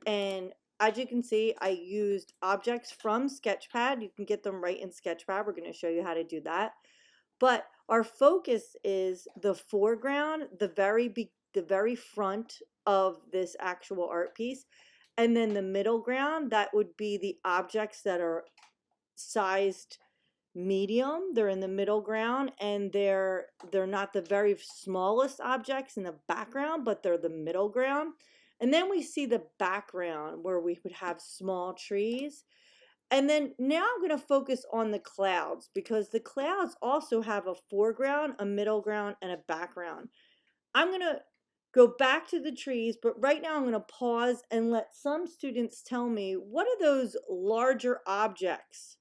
And as you can see, I used objects from Sketchpad. You can get them right in Sketchpad. We're going to show you how to do that. But our focus is the foreground, the very front of this actual art piece. And then the middle ground, that would be the objects that are sized medium. They're in the middle ground, and they're not the very smallest objects in the background, but they're the middle ground. And then we see the background where we would have small trees. And then now I'm going to focus on the clouds, because the clouds also have a foreground, a middle ground, and a background. I'm going to go back to the trees, but right now I'm going to pause and let some students tell me, what are those larger objects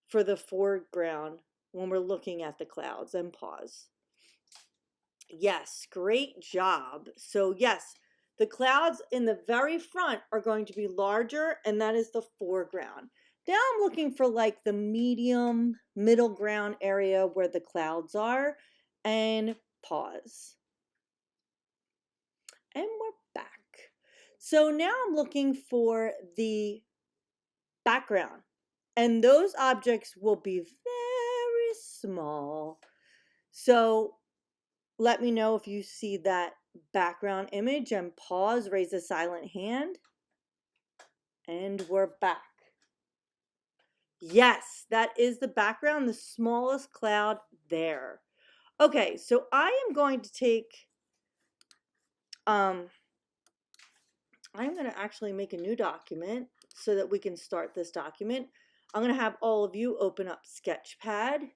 for the foreground when we're looking at the clouds? And pause. Yes, great job. So yes, the clouds in the very front are going to be larger, and that is the foreground. Now I'm looking for like the medium middle ground area where the clouds are, and pause. And we're back. So now I'm looking for the background, and those objects will be very small. So let me know if you see that background image, and pause, raise a silent hand, and we're back. Yes, that is the background, the smallest cloud there. Okay, so I am going to take, I'm going to actually make a new document so that we can start this document. I'm going to have all of you open up Sketchpad.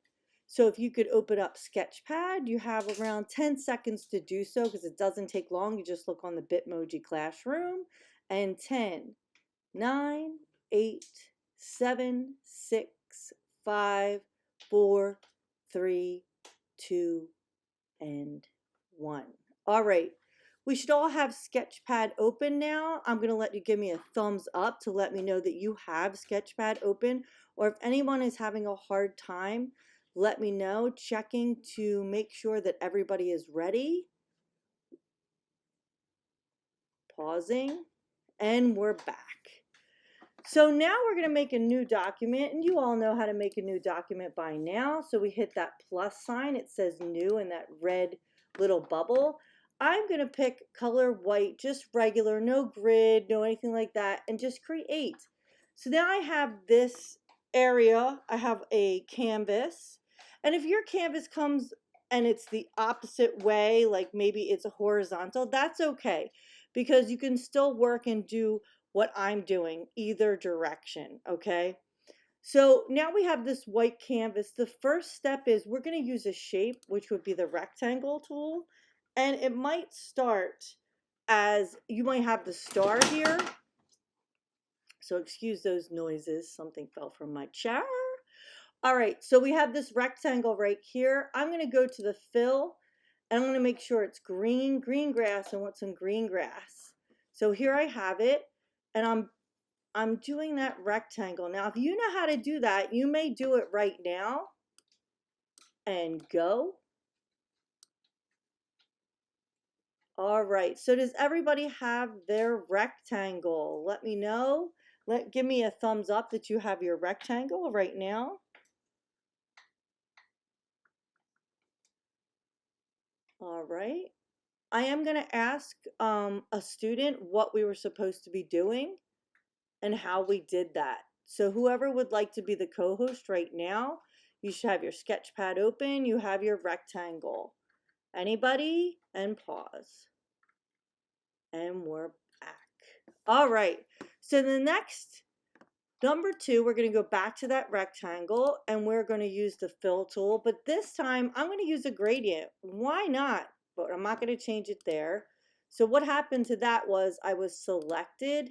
So if you could open up Sketchpad, you have around 10 seconds to do so, because it doesn't take long. You just look on the Bitmoji Classroom. And 10, 9, 8, 7, 6, 5, 4, 3, 2, and 1. All right. We should all have Sketchpad open now. I'm going to let you give me a thumbs up to let me know that you have Sketchpad open. Or if anyone is having a hard time, let me know, checking to make sure that everybody is ready. Pausing, and we're back. So now we're going to make a new document, and you all know how to make a new document by now. So we hit that plus sign. It says new in that red little bubble. I'm going to pick color white, just regular, no grid, no anything like that, and just create. So now I have this area. I have a canvas. And if your canvas comes and it's the opposite way, like maybe it's a horizontal, that's okay, because you can still work and do what I'm doing either direction, okay? So now we have this white canvas. The first step is we're going to use a shape, which would be the rectangle tool. And it might start as, you might have the star here. So excuse those noises. Something fell from my chair. All right, so we have this rectangle right here. I'm going to go to the fill, and I'm going to make sure it's green grass. I want some green grass. So here I have it, and I'm doing that rectangle. Now, if you know how to do that, you may do it right now. And go. All right, so does everybody have their rectangle? Let me know. Give me a thumbs up that you have your rectangle right now. All right. I am going to ask a student what we were supposed to be doing and how we did that. So whoever would like to be the co-host right now, you should have your Sketchpad open. You have your rectangle. Anybody? And pause. And we're back. All right. So the next, number 2, we're going to go back to that rectangle, and we're going to use the fill tool. But this time, I'm going to use a gradient. Why not? But I'm not going to change it there. So what happened to that was I was selected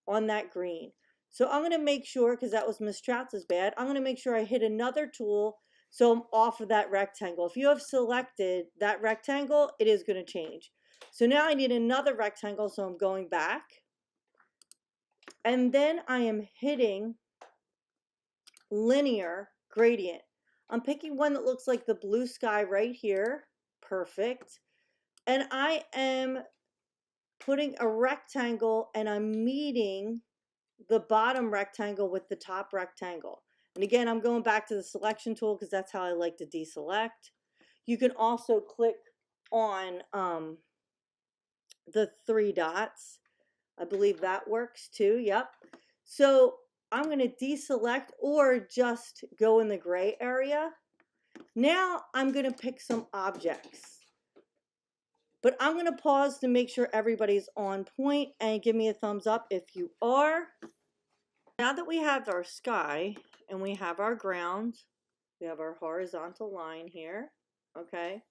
on that green. So I'm going to make sure, because that was Miss Troutz's bad, I'm going to make sure I hit another tool so I'm off of that rectangle. If you have selected that rectangle, it is going to change. So now I need another rectangle, so I'm going back. And then I am hitting linear gradient. I'm picking one that looks like the blue sky right here. Perfect. And I am putting a rectangle and I'm meeting the bottom rectangle with the top rectangle. And again, I'm going back to the selection tool because that's how I like to deselect. You can also click on the three dots. I believe that works too. Yep. So I'm going to deselect or just go in the gray area. Now I'm going to pick some objects. But I'm going to pause to make sure everybody's on point and give me a thumbs up if you are. Now that we have our sky and we have our ground, we have our horizontal line here, okay?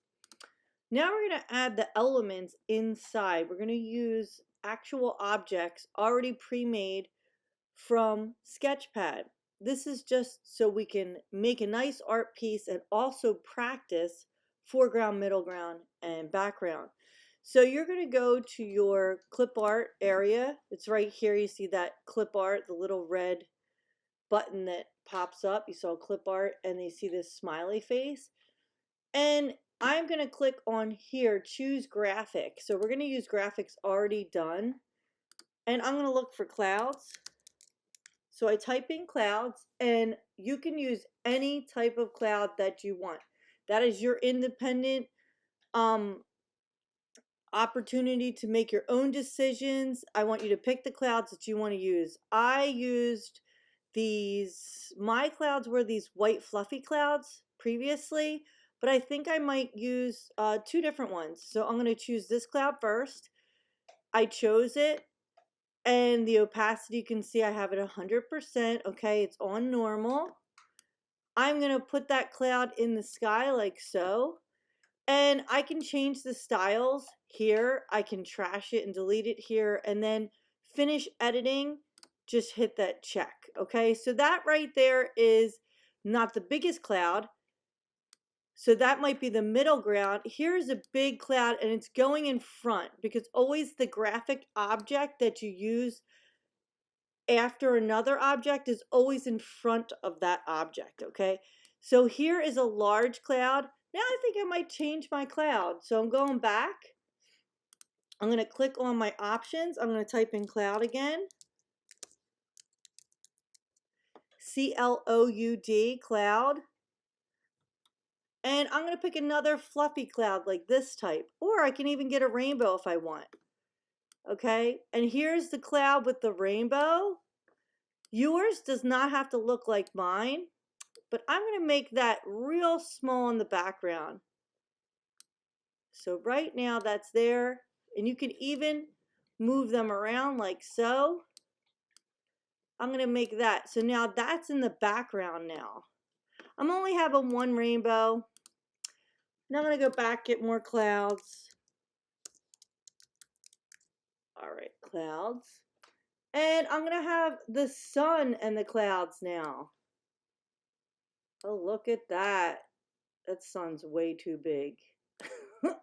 Now we're going to add the elements inside. We're going to use actual objects already pre-made from Sketchpad. This is just so we can make a nice art piece and also practice foreground, middle ground, and background. So you're going to go to your clip art area. It's right here. You see that clip art, the little red button that pops up. You saw clip art and you see this smiley face. And I'm going to click on here, choose graphic. So we're going to use graphics already done. And I'm going to look for clouds. So I type in clouds and you can use any type of cloud that you want. That is your independent opportunity to make your own decisions. I want you to pick the clouds that you want to use. I used these, my clouds were these white fluffy clouds previously, but I think I might use two different ones. So I'm going to choose this cloud first. I chose it and the opacity, you can see I have it 100%. Okay, it's on normal. I'm going to put that cloud in the sky like so. And I can change the styles here. I can trash it and delete it here and then finish editing. Just hit that check. Okay, so that right there is not the biggest cloud. So that might be the middle ground. Here's a big cloud and it's going in front because always the graphic object that you use after another object is always in front of that object. Okay, so here is a large cloud. Now I think I might change my cloud. So I'm going back. I'm going to click on my options. I'm going to type in cloud again. C-L-O-U-D, cloud. And I'm going to pick another fluffy cloud like this type. Or I can even get a rainbow if I want. Okay, and here's the cloud with the rainbow. Yours does not have to look like mine. But I'm going to make that real small in the background. So right now that's there. And you can even move them around like so. I'm going to make that. So now that's in the background now. I'm only having one rainbow. Now I'm going to go back, get more clouds. All right, clouds. And I'm going to have the sun and the clouds now. Oh, look at that. That sun's way too big.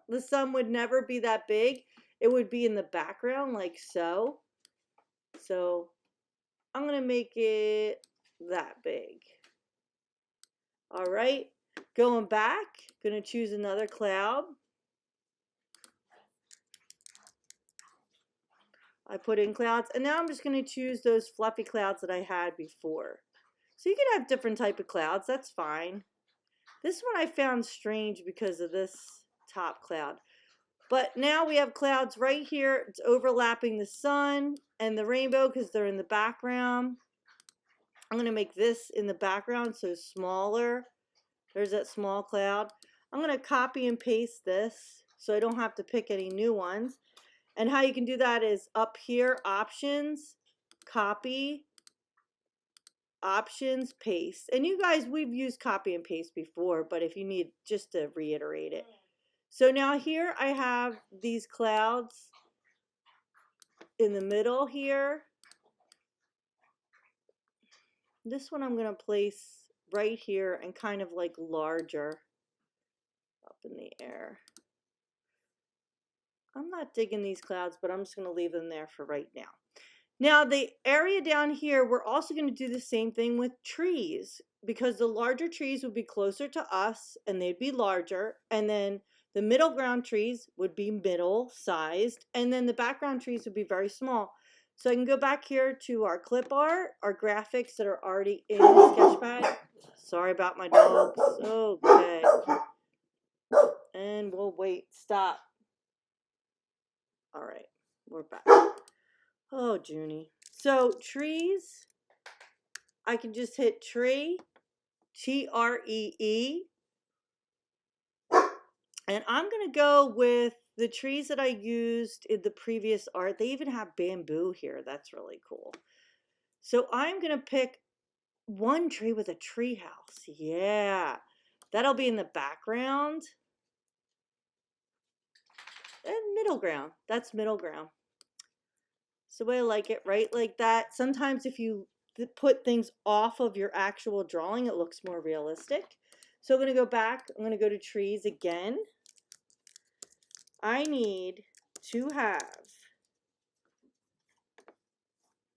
The sun would never be that big. It would be in the background like so. So I'm going to make it that big. All right, going back, going to choose another cloud. I put in clouds and now I'm just going to choose those fluffy clouds that I had before. So you can have different type of clouds, that's fine. This one I found strange because of this top cloud. But now we have clouds right here. It's overlapping the sun and the rainbow because they're in the background. I'm going to make this in the background so smaller. There's that small cloud. I'm going to copy and paste this so I don't have to pick any new ones. And how you can do that is up here, options, copy, options, paste. And you guys, we've used copy and paste before, but if you need just to reiterate it. So now here I have these clouds in the middle here. This one I'm going to place right here and kind of like larger up in the air. I'm not digging these clouds, but I'm just going to leave them there for right now. Now the area down here, we're also going to do the same thing with trees because the larger trees would be closer to us and they'd be larger. And then The middle ground trees would be middle sized, and then the background trees would be very small. So I can go back here to our clip art, our graphics that are already in Sketchpad. Sorry about my dogs. Okay. And we'll wait. Stop. All right. We're back. Oh, Junie. So trees, I can just hit tree, Tree. And I'm going to go with the trees that I used in the previous art. They even have bamboo here. That's really cool. So I'm going to pick one tree with a tree house. Yeah. That'll be in the background. And middle ground. That's middle ground. So the way I like it, right? Like that. Sometimes if you put things off of your actual drawing, it looks more realistic. So I'm going to go back. I'm going to go to trees again. I need to have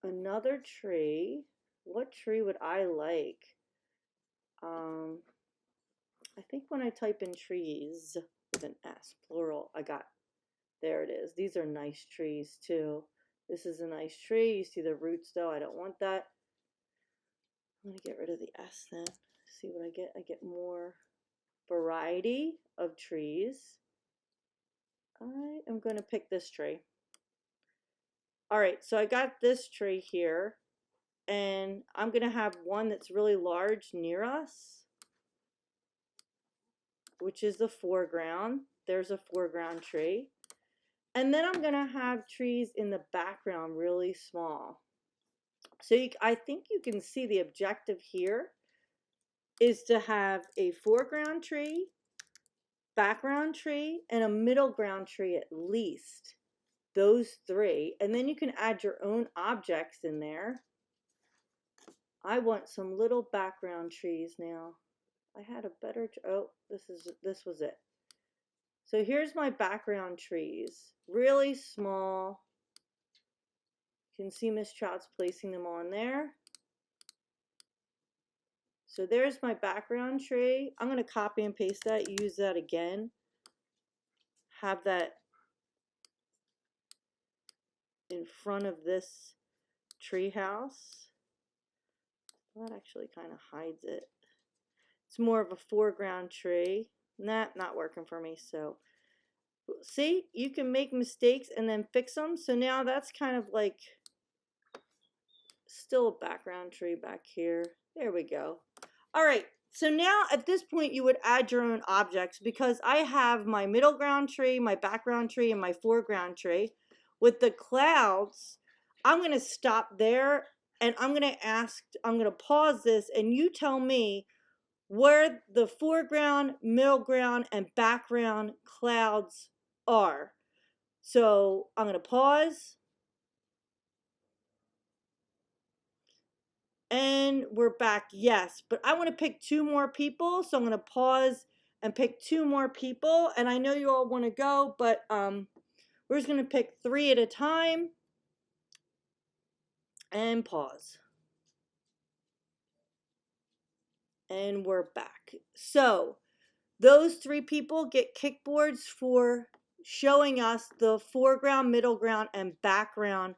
another tree. What tree would I like? I think when I type in trees with an S, plural, there it is. These are nice trees too. This is a nice tree. You see the roots though. I don't want that. I'm going to get rid of the S then. See what I get. I get more variety of trees. I am going to pick this tree. All right, so I got this tree here, and I'm going to have one that's really large near us, which is the foreground. There's a foreground tree. And then I'm going to have trees in the background really small. So I think you can see the objective here is to have a foreground tree, background tree, and a middle ground tree at least. Those three. And then you can add your own objects in there. I want some little background trees now. I had a better, oh, this was it. So here's my background trees. Really small. You can see Miss Trout's placing them on there. So there's my background tree. I'm going to copy and paste that, use that again. Have that in front of this tree house. Well, that actually kind of hides it. It's more of a foreground tree. Nah, not working for me. So see, you can make mistakes and then fix them. So now that's kind of like still a background tree back here. There we go. All right. So now at this point you would add your own objects because I have my middle ground tree, my background tree, and my foreground tree. With the clouds, I'm going to stop there and I'm going to pause this and you tell me where the foreground, middle ground, and background clouds are. So I'm going to pause. And we're back, yes. But I want to pick two more people, so I'm going to pause and pick two more people. And I know you all want to go, but we're just going to pick 3 at a time. And pause. And we're back. So those 3 people get kickboards for showing us the foreground, middle ground, and background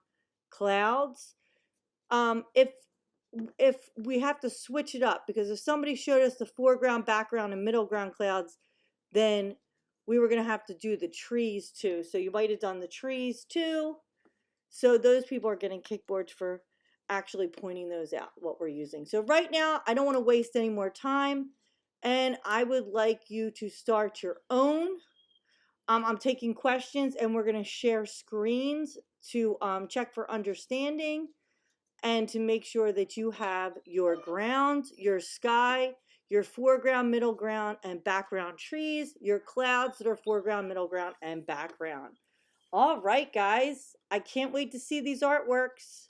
clouds. If we have to switch it up, because if somebody showed us the foreground, background, and middle ground clouds, then we were going to have to do the trees too. So you might have done the trees too. So those people are getting kickboards for actually pointing those out, what we're using. So right now, I don't want to waste any more time, and I would like you to start your own. I'm taking questions, and we're going to share screens to check for understanding and to make sure that you have your ground, your sky, your foreground, middle ground, and background trees, your clouds that are foreground, middle ground, and background. All right, guys, I can't wait to see these artworks.